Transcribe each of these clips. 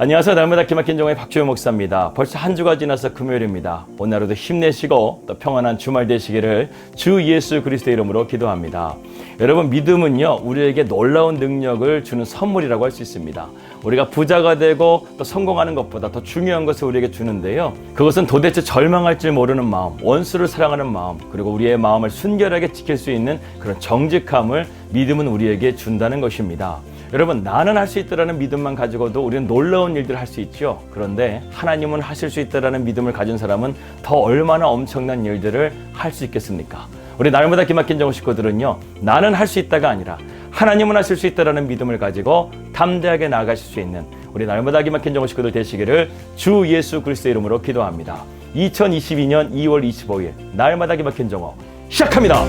안녕하세요. 날마다 기막힌 정의 박주영 목사입니다. 벌써 한 주가 지나서 금요일입니다. 오늘 하루도 힘내시고 또 평안한 주말 되시기를 주 예수 그리스도의 이름으로 기도합니다. 여러분, 믿음은요, 우리에게 놀라운 능력을 주는 선물이라고 할 수 있습니다. 우리가 부자가 되고 또 성공하는 것보다 더 중요한 것을 우리에게 주는데요, 그것은 도대체 절망할 줄 모르는 마음, 원수를 사랑하는 마음, 그리고 우리의 마음을 순결하게 지킬 수 있는 그런 정직함을 믿음은 우리에게 준다는 것입니다. 여러분, 나는 할 수 있다라는 믿음만 가지고도 우리는 놀라운 일들을 할 수 있죠. 그런데 하나님은 하실 수 있다라는 믿음을 가진 사람은 더 얼마나 엄청난 일들을 할 수 있겠습니까? 우리 날마다 기막힌 정우 식구들은요, 나는 할 수 있다가 아니라 하나님은 하실 수 있다라는 믿음을 가지고 담대하게 나아가실 수 있는 우리 날마다 기막힌 정우 식구들 되시기를 주 예수 그리스도의 이름으로 기도합니다. 2022년 2월 25일 날마다 기막힌 정우 시작합니다.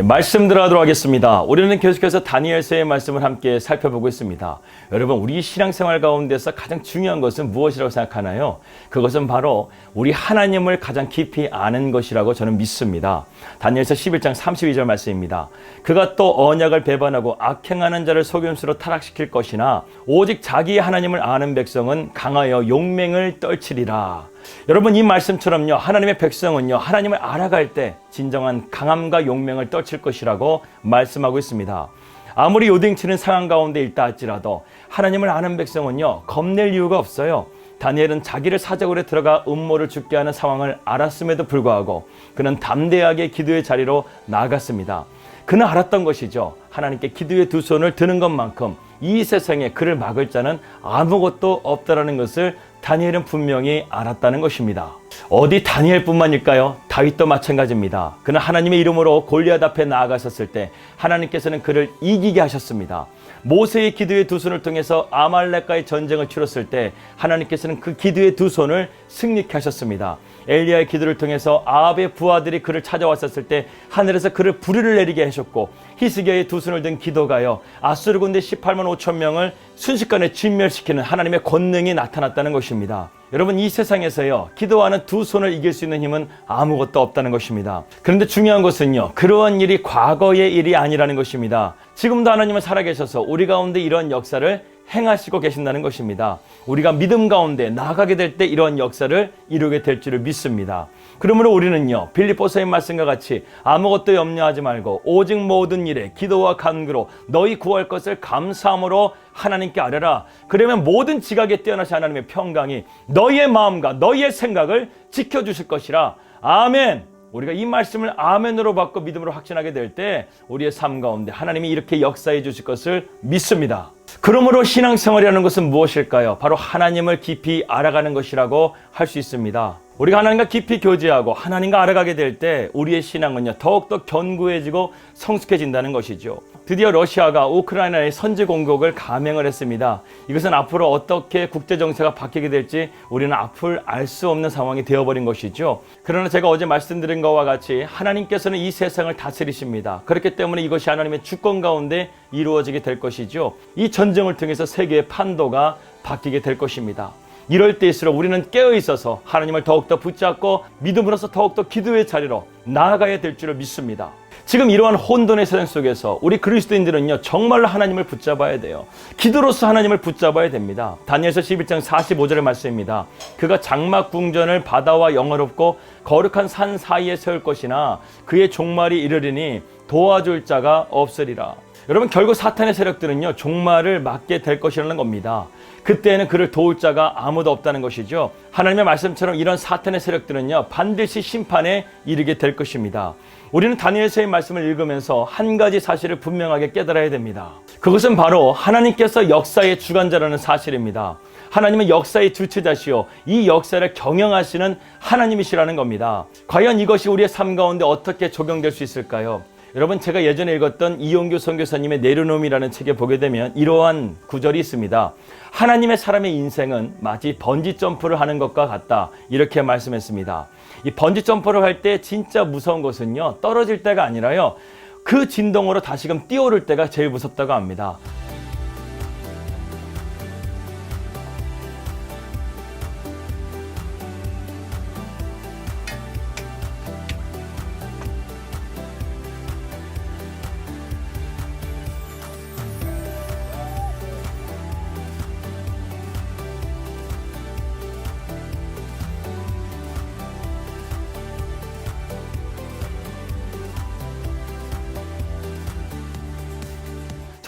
말씀 들어가도록 하겠습니다. 우리는 계속해서 다니엘서의 말씀을 함께 살펴보고 있습니다. 여러분, 우리 신앙생활 가운데서 가장 중요한 것은 무엇이라고 생각하나요? 그것은 바로 우리 하나님을 가장 깊이 아는 것이라고 저는 믿습니다. 다니엘서 11장 32절 말씀입니다. 그가 또 언약을 배반하고 악행하는 자를 속임수로 타락시킬 것이나 오직 자기 하나님을 아는 백성은 강하여 용맹을 떨치리라. 여러분, 이 말씀처럼요, 하나님의 백성은요, 하나님을 알아갈 때 진정한 강함과 용맹을 떨칠 것이라고 말씀하고 있습니다. 아무리 요동치는 상황 가운데 있다 할지라도 하나님을 아는 백성은요, 겁낼 이유가 없어요. 다니엘은 자기를 사자굴에 들어가 음모를 죽게 하는 상황을 알았음에도 불구하고 그는 담대하게 기도의 자리로 나아갔습니다. 그는 알았던 것이죠. 하나님께 기도의 두 손을 드는 것만큼 이 세상에 그를 막을 자는 아무것도 없다라는 것을 다니엘은 분명히 알았다는 것입니다. 어디 다니엘뿐만일까요? 다윗도 마찬가지입니다. 그는 하나님의 이름으로 골리앗 앞에 나아갔었을 때 하나님께서는 그를 이기게 하셨습니다. 모세의 기도의 두 손을 통해서 아말렉과의 전쟁을 치렀을 때 하나님께서는 그 기도의 두 손을 승리케 하셨습니다. 엘리야의 기도를 통해서 아합의 부하들이 그를 찾아왔었을 때 하늘에서 그를 불의를 내리게 하셨고, 히스기야의 두 손을 든 기도가요, 아수르 군대 18만 5천 명을 순식간에 진멸시키는 하나님의 권능이 나타났다는 것입니다. 여러분, 이 세상에서요, 기도하는 두 손을 이길 수 있는 힘은 아무것도 없다는 것입니다. 그런데 중요한 것은요, 그러한 일이 과거의 일이 아니라는 것입니다. 지금도 하나님은 살아계셔서 우리 가운데 이런 역사를 행하시고 계신다는 것입니다. 우리가 믿음 가운데 나아가게 될 때 이런 역사를 이루게 될 줄을 믿습니다. 그러므로 우리는요, 빌립보서의 말씀과 같이 아무것도 염려하지 말고 오직 모든 일에 기도와 간구로 너희 구할 것을 감사함으로 하나님께 아뢰라. 그러면 모든 지각에 뛰어나신 하나님의 평강이 너희의 마음과 너희의 생각을 지켜주실 것이라. 아멘. 우리가 이 말씀을 아멘으로 받고 믿음으로 확신하게 될 때 우리의 삶 가운데 하나님이 이렇게 역사해 주실 것을 믿습니다. 그러므로 신앙생활이라는 것은 무엇일까요? 바로 하나님을 깊이 알아가는 것이라고 할 수 있습니다. 우리가 하나님과 깊이 교제하고 하나님과 알아가게 될 때 우리의 신앙은요, 더욱더 견고해지고 성숙해진다는 것이죠. 드디어 러시아가 우크라이나의 선제 공격을 감행을 했습니다. 이것은 앞으로 어떻게 국제 정세가 바뀌게 될지 우리는 앞을 알 수 없는 상황이 되어버린 것이죠. 그러나 제가 어제 말씀드린 것과 같이 하나님께서는 이 세상을 다스리십니다. 그렇기 때문에 이것이 하나님의 주권 가운데 이루어지게 될 것이죠. 이 전쟁을 통해서 세계의 판도가 바뀌게 될 것입니다. 이럴 때일수록 우리는 깨어있어서 하나님을 더욱더 붙잡고 믿음으로써 더욱더 기도의 자리로 나아가야 될 줄을 믿습니다. 지금 이러한 혼돈의 세상 속에서 우리 그리스도인들은요, 정말로 하나님을 붙잡아야 돼요. 기도로서 하나님을 붙잡아야 됩니다. 다니엘서 11장 45절의 말씀입니다. 그가 장막 궁전을 바다와 영화롭고 거룩한 산 사이에 세울 것이나 그의 종말이 이르리니 도와줄 자가 없으리라. 여러분, 결국 사탄의 세력들은요, 종말을 맞게 될 것이라는 겁니다. 그때는 그를 도울 자가 아무도 없다는 것이죠. 하나님의 말씀처럼 이런 사탄의 세력들은요, 반드시 심판에 이르게 될 것입니다. 우리는 다니엘서의 말씀을 읽으면서 한 가지 사실을 분명하게 깨달아야 됩니다. 그것은 바로 하나님께서 역사의 주관자라는 사실입니다. 하나님은 역사의 주체자시오, 이 역사를 경영하시는 하나님이시라는 겁니다. 과연 이것이 우리의 삶 가운데 어떻게 적용될 수 있을까요? 여러분, 제가 예전에 읽었던 이용규 선교사님의 내려놓음이라는 책에 보게 되면 이러한 구절이 있습니다. 하나님의 사람의 인생은 마치 번지 점프를 하는 것과 같다, 이렇게 말씀했습니다. 이 번지 점프를 할 때 진짜 무서운 것은요, 떨어질 때가 아니라요, 그 진동으로 다시금 뛰어오를 때가 제일 무섭다고 합니다.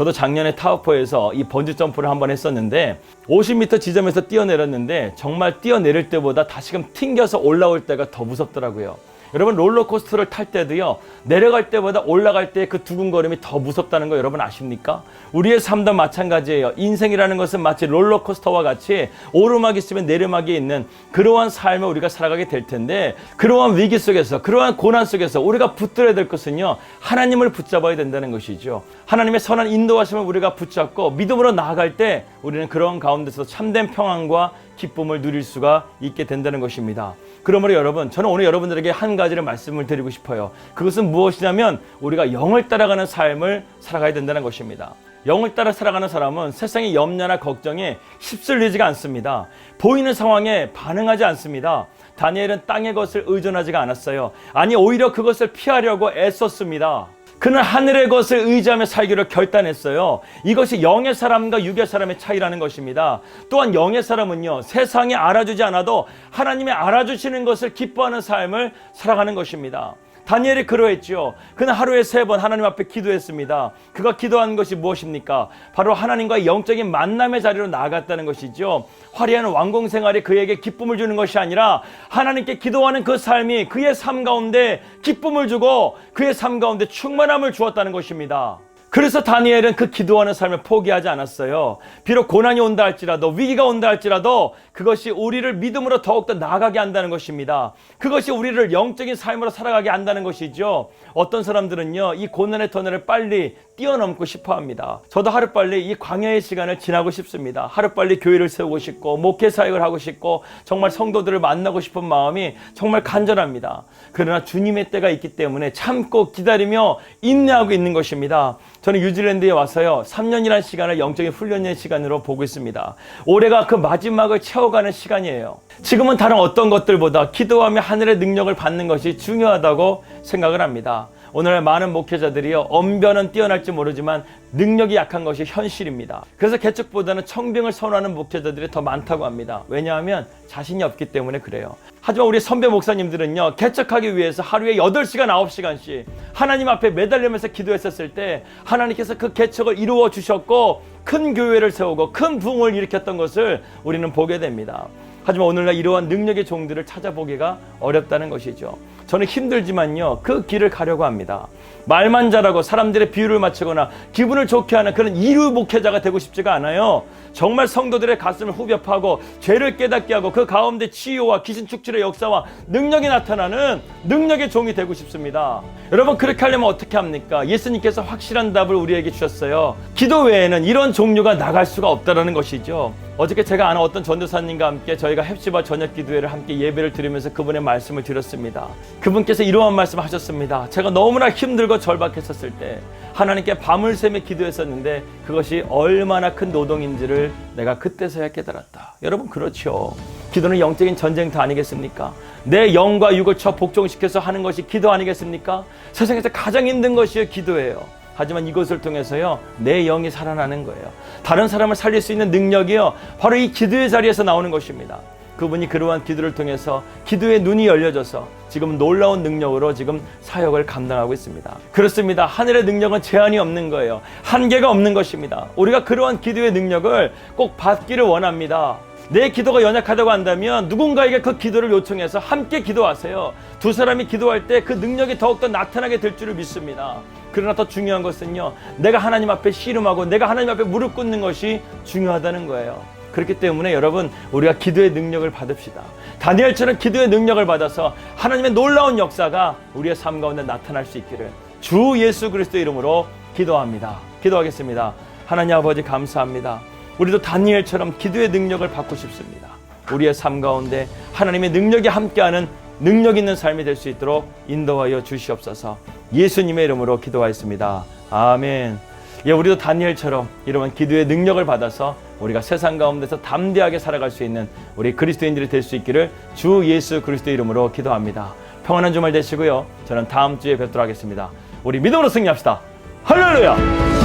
저도 작년에 타워포에서 이 번지 점프를 한번 했었는데 50m 지점에서 뛰어내렸는데 정말 뛰어내릴 때보다 다시금 튕겨서 올라올 때가 더 무섭더라고요. 여러분 롤러코스터를 탈 때도요, 내려갈 때보다 올라갈 때 그 두근거림이 더 무섭다는 거 여러분 아십니까? 우리의 삶도 마찬가지예요. 인생이라는 것은 마치 롤러코스터와 같이 오르막이 있으면 내리막이 있는 그러한 삶을 우리가 살아가게 될 텐데, 그러한 위기 속에서, 그러한 고난 속에서 우리가 붙들어야 될 것은요, 하나님을 붙잡아야 된다는 것이죠. 하나님의 선한 인도하심을 우리가 붙잡고 믿음으로 나아갈 때 우리는 그러한 가운데서 참된 평안과 기쁨을 누릴 수가 있게 된다는 것입니다. 그러므로 여러분, 저는 오늘 여러분들에게 한 가지를 말씀을 드리고 싶어요. 그것은 무엇이냐면 우리가 영을 따라가는 삶을 살아가야 된다는 것입니다. 영을 따라 살아가는 사람은 세상의 염려나 걱정에 휩쓸리지가 않습니다. 보이는 상황에 반응하지 않습니다. 다니엘은 땅의 것을 의존하지가 않았어요. 아니, 오히려 그것을 피하려고 애썼습니다. 그는 하늘의 것을 의지하며 살기로 결단했어요. 이것이 영의 사람과 육의 사람의 차이라는 것입니다. 또한 영의 사람은요, 세상에 알아주지 않아도 하나님이 알아주시는 것을 기뻐하는 삶을 살아가는 것입니다. 다니엘이 그러했죠. 그는 하루에 3번 하나님 앞에 기도했습니다. 그가 기도한 것이 무엇입니까? 바로 하나님과의 영적인 만남의 자리로 나아갔다는 것이죠. 화려한 왕궁 생활이 그에게 기쁨을 주는 것이 아니라 하나님께 기도하는 그 삶이 그의 삶 가운데 기쁨을 주고 그의 삶 가운데 충만함을 주었다는 것입니다. 그래서 다니엘은 그 기도하는 삶을 포기하지 않았어요. 비록 고난이 온다 할지라도, 위기가 온다 할지라도 그것이 우리를 믿음으로 더욱더 나아가게 한다는 것입니다. 그것이 우리를 영적인 삶으로 살아가게 한다는 것이죠. 어떤 사람들은요, 이 고난의 터널을 빨리 뛰어넘고 싶어 합니다. 저도 하루빨리 이 광야의 시간을 지나고 싶습니다. 하루빨리 교회를 세우고 싶고 목회 사역을 하고 싶고 정말 성도들을 만나고 싶은 마음이 정말 간절합니다. 그러나 주님의 때가 있기 때문에 참고 기다리며 인내하고 있는 것입니다. 저는 뉴질랜드에 와서요, 3년이라는 시간을 영적인 훈련의 시간으로 보고 있습니다. 올해가 그 마지막을 채워가는 시간이에요. 지금은 다른 어떤 것들보다 기도하며 하늘의 능력을 받는 것이 중요하다고 생각을 합니다. 오늘날 많은 목회자들이요, 언변은 뛰어날지 모르지만 능력이 약한 것이 현실입니다. 그래서 개척보다는 청빙을 선호하는 목회자들이 더 많다고 합니다. 왜냐하면 자신이 없기 때문에 그래요. 하지만 우리 선배 목사님들은요, 개척하기 위해서 하루에 8시간, 9시간씩 하나님 앞에 매달리면서 기도했었을 때 하나님께서 그 개척을 이루어 주셨고 큰 교회를 세우고 큰 부흥을 일으켰던 것을 우리는 보게 됩니다. 하지만 오늘날 이러한 능력의 종들을 찾아보기가 어렵다는 것이죠. 저는 힘들지만요, 그 길을 가려고 합니다. 말만 잘하고 사람들의 비유를 맞추거나 기분을 좋게 하는 그런 이루 목회자가 되고 싶지가 않아요. 정말 성도들의 가슴을 후벼 파고 죄를 깨닫게 하고 그 가운데 치유와 귀신 축출의 역사와 능력이 나타나는 능력의 종이 되고 싶습니다. 여러분, 그렇게 하려면 어떻게 합니까? 예수님께서 확실한 답을 우리에게 주셨어요. 기도 외에는 이런 종류가 나갈 수가 없다는 것이죠. 어저께 제가 아는 어떤 전도사님과 함께 저희가 헵시바 저녁 기도회를 함께 예배를 드리면서 그분의 말씀을 드렸습니다. 그분께서 이러한 말씀을 하셨습니다. 제가 너무나 힘들고 절박했었을 때 하나님께 밤을 새며 기도했었는데 그것이 얼마나 큰 노동인지를 내가 그때서야 깨달았다. 여러분, 그렇죠. 기도는 영적인 전쟁터 아니겠습니까? 내 영과 육을 복종시켜서 하는 것이 기도 아니겠습니까? 세상에서 가장 힘든 것이 기도예요. 하지만 이것을 통해서요, 내 영이 살아나는 거예요. 다른 사람을 살릴 수 있는 능력이요, 바로 이 기도의 자리에서 나오는 것입니다. 그분이 그러한 기도를 통해서 기도의 눈이 열려져서 지금 놀라운 능력으로 지금 사역을 감당하고 있습니다. 그렇습니다. 하늘의 능력은 제한이 없는 거예요. 한계가 없는 것입니다. 우리가 그러한 기도의 능력을 꼭 받기를 원합니다. 내 기도가 연약하다고 한다면 누군가에게 그 기도를 요청해서 함께 기도하세요. 두 사람이 기도할 때 그 능력이 더욱더 나타나게 될 줄을 믿습니다. 그러나 더 중요한 것은요, 내가 하나님 앞에 씨름하고 내가 하나님 앞에 무릎 꿇는 것이 중요하다는 거예요. 그렇기 때문에 여러분, 우리가 기도의 능력을 받읍시다. 다니엘처럼 기도의 능력을 받아서 하나님의 놀라운 역사가 우리의 삶 가운데 나타날 수 있기를 주 예수 그리스도의 이름으로 기도합니다. 기도하겠습니다. 하나님 아버지, 감사합니다. 우리도 다니엘처럼 기도의 능력을 받고 싶습니다. 우리의 삶 가운데 하나님의 능력이 함께하는 능력 있는 삶이 될 수 있도록 인도하여 주시옵소서. 예수님의 이름으로 기도하였습니다. 아멘. 예, 우리도 다니엘처럼 이러한 기도의 능력을 받아서 우리가 세상 가운데서 담대하게 살아갈 수 있는 우리 그리스도인들이 될 수 있기를 주 예수 그리스도의 이름으로 기도합니다. 평안한 주말 되시고요. 저는 다음 주에 뵙도록 하겠습니다. 우리 믿음으로 승리합시다. 할렐루야!